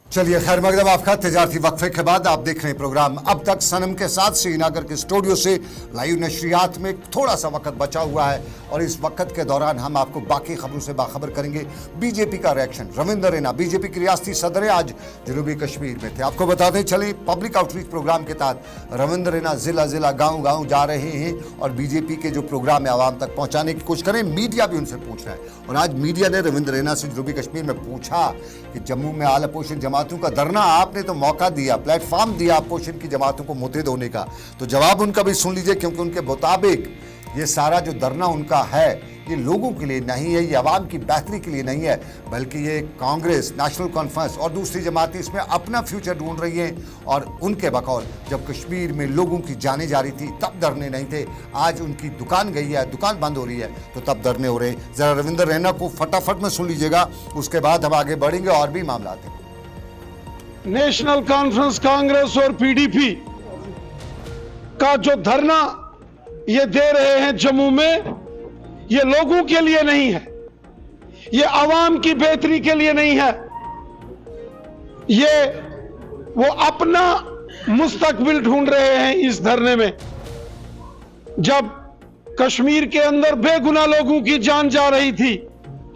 चलिए खैर मकदम आपका तजारती वक्फे के बाद आप देख रहे हैं प्रोग्राम अब तक। सनम के साथ श्रीनगर के स्टूडियो से लाइव नशरियात में थोड़ा सा वक्त बचा हुआ है और इस वक्त के दौरान हम आपको बाकी खबरों से बाखबर करेंगे। बीजेपी का रिएक्शन, रविंदर रैना बीजेपी की रियासती सदर आज जनूबी कश्मीर में थे। आपको बताते चले पब्लिक आउटरीच प्रोग्राम के तहत रविंदर रैना जिला जिला गाँव गाँव जा रहे हैं और बीजेपी के जो प्रोग्राम है आवाम तक पहुँचाने की कोशिश करें। मीडिया भी उनसे पूछ रहा है और आज मीडिया ने रविंदर रैना से जनूबी कश्मीर में पूछा कि जम्मू में आला पोषण जमातों का धरना, आपने तो मौका दिया, प्लेटफॉर्म दिया अपोजिशन की जमातों को मुतहद होने का, तो जवाब उनका भी सुन लीजिए। क्योंकि उनके मुताबिक ये सारा जो धरना उनका है ये लोगों के लिए नहीं है, ये आवाम की बेहतरी के लिए नहीं है, बल्कि ये कांग्रेस, नेशनल कॉन्फ्रेंस और दूसरी जमातें इसमें अपना फ्यूचर ढूंढ रही हैं। और उनके बकौल जब कश्मीर में लोगों की जाने जा रही थी तब धरने नहीं थे, आज उनकी दुकान गई है, दुकान बंद हो रही है तो तब धरने हो रहे हैं। जरा रविंदर रैना को फटाफट में सुन लीजिएगा, उसके बाद हम आगे बढ़ेंगे और भी मामला हैं। नेशनल कॉन्फ्रेंस कांग्रेस और पीडीपी का जो धरना ये दे रहे हैं जम्मू में, ये लोगों के लिए नहीं है, ये आवाम की बेहतरी के लिए नहीं है, ये वो अपना मुस्तकबिल ढूंढ रहे हैं इस धरने में। जब कश्मीर के अंदर बेगुनाह लोगों की जान जा रही थी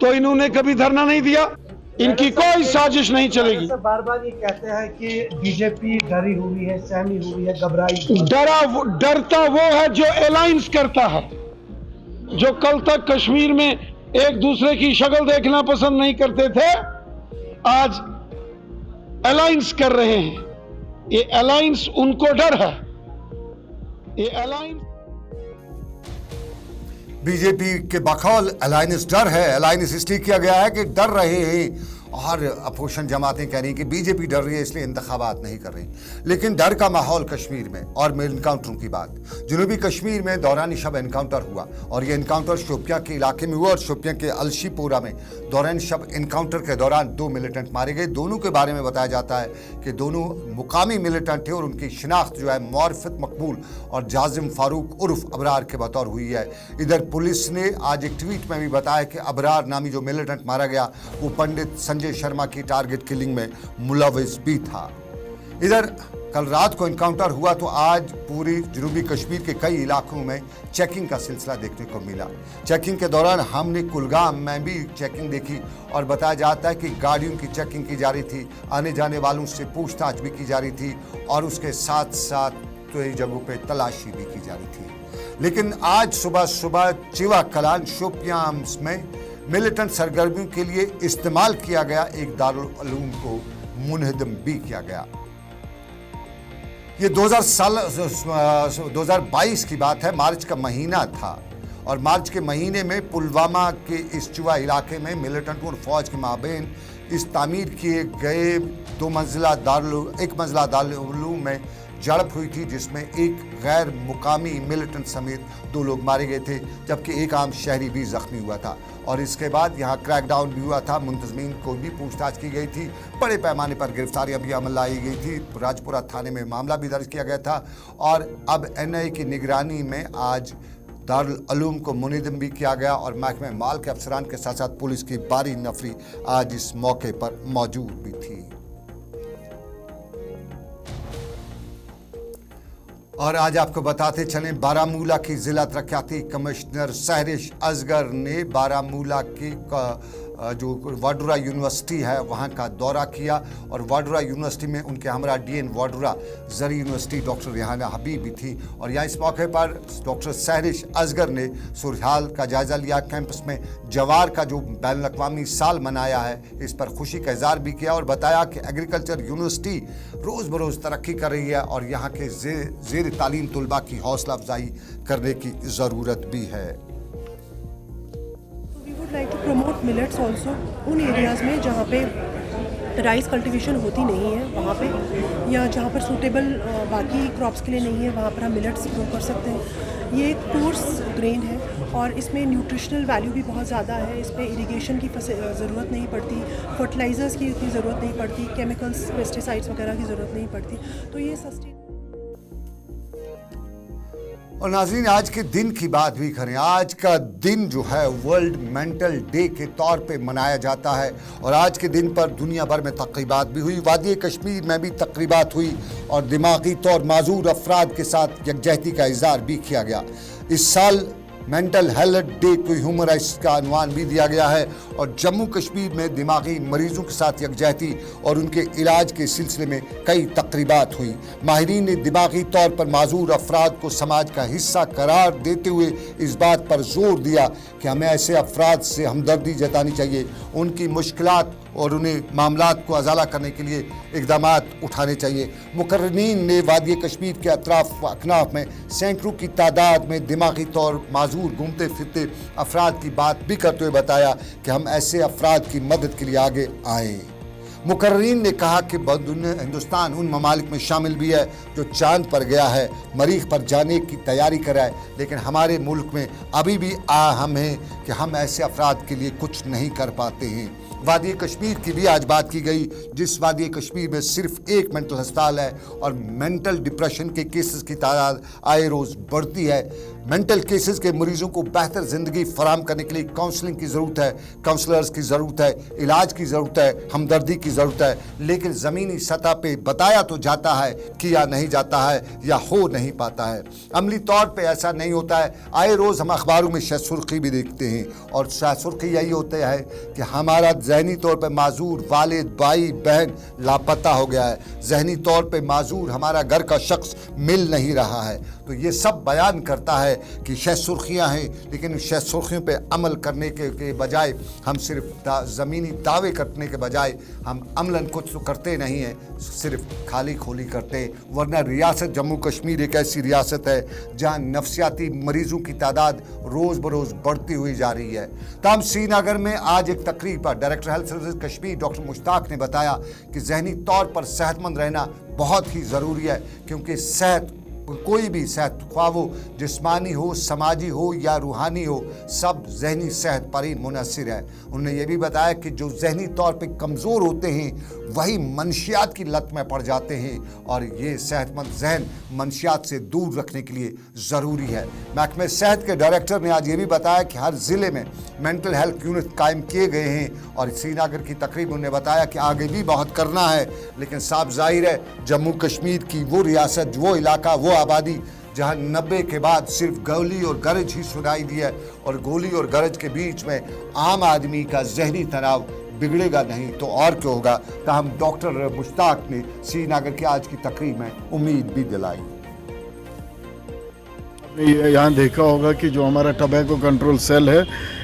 तो इन्होंने कभी धरना नहीं दिया, इनकी कोई साजिश नहीं चलेगी। बार बार ये कहते हैं कि बीजेपी डरी हुई है, सहमी हुई है, घबराई। डरता वो है जो अलायंस करता है, जो कल तक कश्मीर में एक दूसरे की शक्ल देखना पसंद नहीं करते थे, आज अलायंस कर रहे हैं। ये अलायंस उनको डर है, ये अलायंस बीजेपी के बकौल अलायंस डर है। अलायंस इसलिए किया गया है कि डर रहे हैं और अपोजिशन जमातें कह रही हैं कि बीजेपी डर रही है इसलिए इंतखाबात नहीं कर रही। लेकिन डर का माहौल कश्मीर में और एनकाउंटरों की बात, जनूबी कश्मीर में दौरान शब एनकाउंटर हुआ और ये एनकाउंटर शोपियां के इलाके में हुआ और शोपियां के अलशीपोरा में दौरान शब एनकाउंटर के दौरान 2 मिलिटेंट मारे गए। दोनों के बारे में बताया जाता है कि दोनों मुकामी मिलिटेंट थे और उनकी शिनाख्त जो है मुआरिफत मकबूल और जाजिम फारूक उर्फ अबरार के बतौर हुई है। इधर पुलिस ने आज एक ट्वीट में भी बताया कि अबरार नामी जो मिलिटेंट मारा गया वो पंडित संजय शर्मा की टारगेट किलिंग में मुलविस भी था। इधर कल रात को एनकाउंटर हुआ तो आज पूरी जनूबी कश्मीर के कई इलाकों में चेकिंग का सिलसिला देखने को मिला। चेकिंग के दौरान हमने कुलगाम में भी चेकिंग देखी और बताया जाता है कि गाड़ियों की चेकिंग की जा रही थी, आने जाने वालों से पूछताछ भी की जा रही थी और उसके साथ साथ कई जगहों पे तलाशी भी की जा रही थी। लेकिन आज सुबह चिवा कलान शोपियां में मिलिटेंट सरगर्मियों के लिए इस्तेमाल किया गया एक दारुल उलूम को मुनहदम भी किया गया। ये 2022 की बात है, मार्च का महीना था और मार्च के महीने में पुलवामा के इस चुवा इलाके में मिलिटेंट और फौज के माबेन इस तामीर किए गए एक मंजिला दारुल उलूम में झड़प हुई थी जिसमें एक गैर मुकामी मिलिटेंट समेत 2 लोग मारे गए थे जबकि एक आम शहरी भी जख्मी हुआ था। और इसके बाद यहाँ क्रैकडाउन भी हुआ था, मुंतजमीन को भी पूछताछ की गई थी, बड़े पैमाने पर गिरफ्तारियां भी अमल लाई गई थी, राजपुरा थाने में मामला भी दर्ज किया गया था। और अब NIA की निगरानी में आज दारुल उलूम को मुनहदम भी किया गया और महकमे माल के अफसरान के साथ साथ पुलिस की भारी नफरी आज इस मौके पर मौजूद भी थी। और आज आपको बताते चलें बारामूला की जिला तरक्याती कमिश्नर सहरिश असगर ने बारामूला की जो वाडूरा यूनिवर्सिटी है वहाँ का दौरा किया और वाडूरा यूनिवर्सिटी में उनके हमरा DN वाडूरा जरी यूनिवर्सिटी डॉक्टर रिहाना हबीब भी थी और यहाँ इस मौके पर डॉक्टर सहरिश असगर ने सूरहाल का जायजा लिया। कैंपस में जवार का जो बैनुल-अक़वामी साल मनाया है इस पर खुशी का इज़हार भी किया और बताया कि एग्रीकल्चर यूनिवर्सिटी रोज़ बरोज़ तरक्की कर रही है और यहाँ के ज़ेर तालीम तलबा की हौसला अफजाई करने की ज़रूरत भी है। Like to promote millets also उन एरियाज़ में जहाँ पे राइस कल्टीवेशन होती नहीं है वहाँ पे, या जहाँ पर सूटेबल बाकी क्रॉप्स के लिए नहीं है वहाँ पर हम मिलेट्स ग्रो कर सकते हैं। ये एक कोर्स ग्रेन है और इसमें न्यूट्रिशनल वैल्यू भी बहुत ज़्यादा है। इस पर इरीगेशन की ज़रूरत नहीं पड़ती, फर्टिलाइज़र्स की इतनी ज़रूरत नहीं पड़ती, केमिकल्स पेस्टिसाइड्स वगैरह की ज़रूरत नहीं पड़ती। तो ये और नाज़रीन, आज के दिन की बात भी करें। आज का दिन जो है वर्ल्ड मेंटल डे के तौर पे मनाया जाता है और आज के दिन पर दुनिया भर में तकरीबात भी हुई। वादी कश्मीर में भी तकरीबात हुई और दिमागी तौर माजूर अफराद के साथ यकजहती का इजहार भी किया गया। इस साल मेंटल हेल्थ डे को ह्यूमन राइट्स का उन्वान भी दिया गया है और जम्मू कश्मीर में दिमागी मरीजों के साथ यकजहती और उनके इलाज के सिलसिले में कई तकरीबात हुई। माहिरीन ने दिमागी तौर पर माजूर अफराद को समाज का हिस्सा करार देते हुए इस बात पर जोर दिया कि हमें ऐसे अफराद से हमदर्दी जतानी चाहिए, उनकी मुश्किलात और उन्हें मामलात को अजाला करने के लिए इक़दामात उठाने चाहिए। मुकर्ररीन ने वादी कश्मीर के अतराफ अकनाफ में सैकड़ों की तादाद में दिमागी तौर माजूर घूमते फिरते अफराद की बात भी करते हुए बताया कि हम ऐसे अफराद की मदद के लिए आगे आएँ। मुकर्ररीन ने कहा कि हिंदुस्तान उन ममालिक में शामिल भी है जो चांद पर गया है, मरीख पर जाने की तैयारी कर रहा है, लेकिन हमारे मुल्क में अभी भी हम हैं कि हम ऐसे अफराद के लिए कुछ नहीं कर पाते हैं। वादी कश्मीर की भी आज बात की गई, जिस वादी कश्मीर में सिर्फ एक मेंटल अस्पताल है और मेंटल डिप्रेशन के केसेस की तादाद आए रोज़ बढ़ती है। मेंटल केसेस के मरीजों को बेहतर ज़िंदगी फराहम करने के लिए काउंसलिंग की ज़रूरत है, काउंसलर्स की ज़रूरत है, इलाज की ज़रूरत है, हमदर्दी की ज़रूरत है, लेकिन ज़मीनी सतह पे बताया तो जाता है, किया नहीं जाता है या हो नहीं पाता है। अमली तौर पे ऐसा नहीं होता है। आए रोज़ हम अखबारों में शायद सुर्खी भी देखते हैं और शायद सुर्खी यही होता है कि हमारा जहनी तौर पर माजूर वालिद, भाई, बहन लापता हो गया है, जहनी तौर पर माजूर हमारा घर का शख्स मिल नहीं रहा है। तो ये सब बयान करता है कि शायद सुर्खियाँ हैं, लेकिन शायद सुर्खियों पे अमल करने के बजाय हम सिर्फ ज़मीनी दावे करने के बजाय हम अमलन कुछ तो करते नहीं हैं, सिर्फ खाली खोली करते हैं। वरना रियासत जम्मू कश्मीर एक ऐसी रियासत है जहाँ नफसियाती मरीजों की तादाद रोज़ बरोज़ बढ़ती हुई जा रही है। तमाम श्रीनगर में आज एक तकरीब पर director health service Kashmir doctor Mushtaq ने बताया कि जहनी तौर पर सेहतमंद रहना बहुत ही ज़रूरी है, क्योंकि सेहत कोई भी सेहत, ख्वाह वो जिस्मानी हो, समाजी हो या रूहानी हो, सब जहनी सेहत पर ही मुनहसर है। उन्होंने ये भी बताया कि जो जहनी तौर पे कमज़ोर होते हैं वही मनशियात की लत में पड़ जाते हैं और ये सेहतमंद जहन मनशियात से दूर रखने के लिए ज़रूरी है। महकमे सेहत के डायरेक्टर ने आज ये भी बताया कि हर ज़िले में मेंटल हेल्थ यूनिट कायम किए गए हैं और श्रीनगर की तकरीब उन्होंने बताया कि आगे भी बहुत करना है, लेकिन साफ जाहिर है जम्मू कश्मीर की वो रियासत, वो इलाका, वो आबादी जहां 90 के बाद सिर्फ गोली और गरज ही सुनाई दी है और गोली और गरज के बीच में आम आदमी का जहनी तनाव बिगड़ेगा नहीं तो और क्या होगा। ताहम डॉक्टर मुश्ताक ने श्रीनगर की आज की तकरीब में उम्मीद भी दिलाई। यहाँ देखा होगा कि जो हमारा टबैको कंट्रोल सेल है,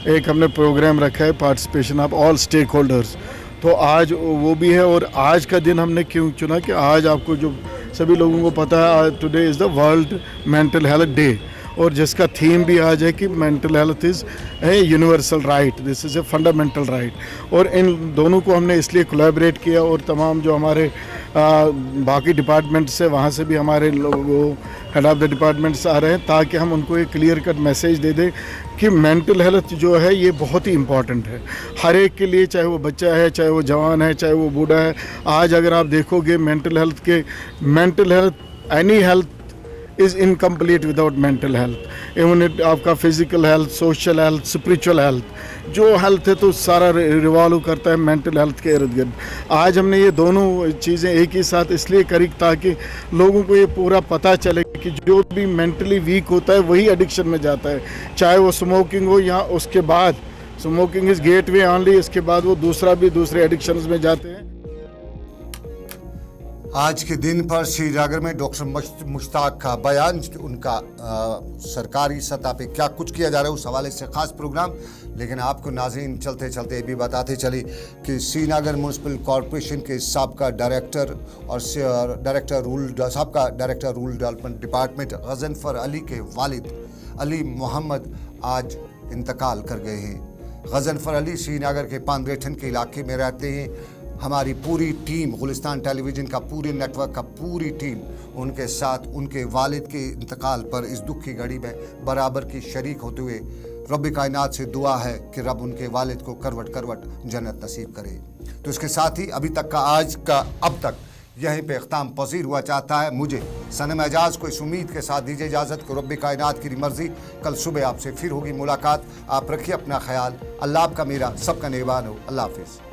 एक हमने प्रोग्राम रखा है participation of all stakeholders, तो आज वो भी है। और आज का दिन हमने क्यों चुना कि आज आपको जो सभी लोगों को पता है today is the world mental health day और जिसका थीम भी आज है कि mental health is a universal right, this is a fundamental right. और इन दोनों को हमने इसलिए कोलैबोरेट किया और तमाम जो हमारे बाकी डिपार्टमेंट्स है वहाँ से भी हमारे लोग हेड ऑफ़ द डिपार्टमेंट्स आ रहे हैं ताकि हम उनको एक क्लियर कट मैसेज दे दें कि मेंटल हेल्थ जो है ये बहुत ही इम्पॉर्टेंट है हर एक के लिए, चाहे वो बच्चा है, चाहे वो जवान है, चाहे वो बूढ़ा है। आज अगर आप देखोगे mental health any health is incomplete without mental health. Even it आपका physical health, social health, spiritual health, जो हेल्थ है तो सारा रिवॉल्व करता है मेंटल हेल्थ के इर्द गिर्द। आज हमने ये दोनों चीज़ें एक ही साथ इसलिए करी ताकि लोगों को ये पूरा पता चले कि जो भी मेंटली वीक होता है वही एडिक्शन में जाता है, चाहे वो स्मोकिंग हो या उसके बाद स्मोकिंग इज़ गेटवे ऑनली, इसके बाद वो दूसरे एडिक्शंस में जाते हैं। आज के दिन पर श्रीनगर में डॉक्टर मुश्ताक का बयान, उनका सरकारी सतह पे क्या कुछ किया जा रहा है उस हवाले से ख़ास प्रोग्राम। लेकिन आपको नाज़रीन चलते चलते ये भी बताते चले कि श्रीनगर म्यूनसिपल कॉरपोरेशन के साबका डायरेक्टर और साबका director rural development department Ghazanfar Ali के वालिद अली मोहम्मद आज इंतकाल कर गए हैं। गजनफर अली श्रीनगर के पांद्रेठन के इलाके में रहते हैं। हमारी पूरी टीम, गुलिस्तान टेलीविज़न का पूरे नेटवर्क का पूरी टीम उनके साथ उनके वालिद के इंतकाल पर इस दुख की घड़ी में बराबर की शरीक होते हुए रब कायनात से दुआ है कि रब उनके वालिद को करवट करवट जन्नत नसीब करे। तो इसके साथ ही अभी तक का आज का अब तक यहीं पे इख्ताम पजीर हुआ चाहता है। मुझे सनम एजाज को इस उम्मीद के साथ दीजिए इजाज़त को रब्बे कायनात की मर्जी कल सुबह आपसे फिर होगी मुलाकात। आप रखिए अपना ख्याल। अल्लाह आपका मेरा सबका निगहबान हो। अल्लाह हाफिज़।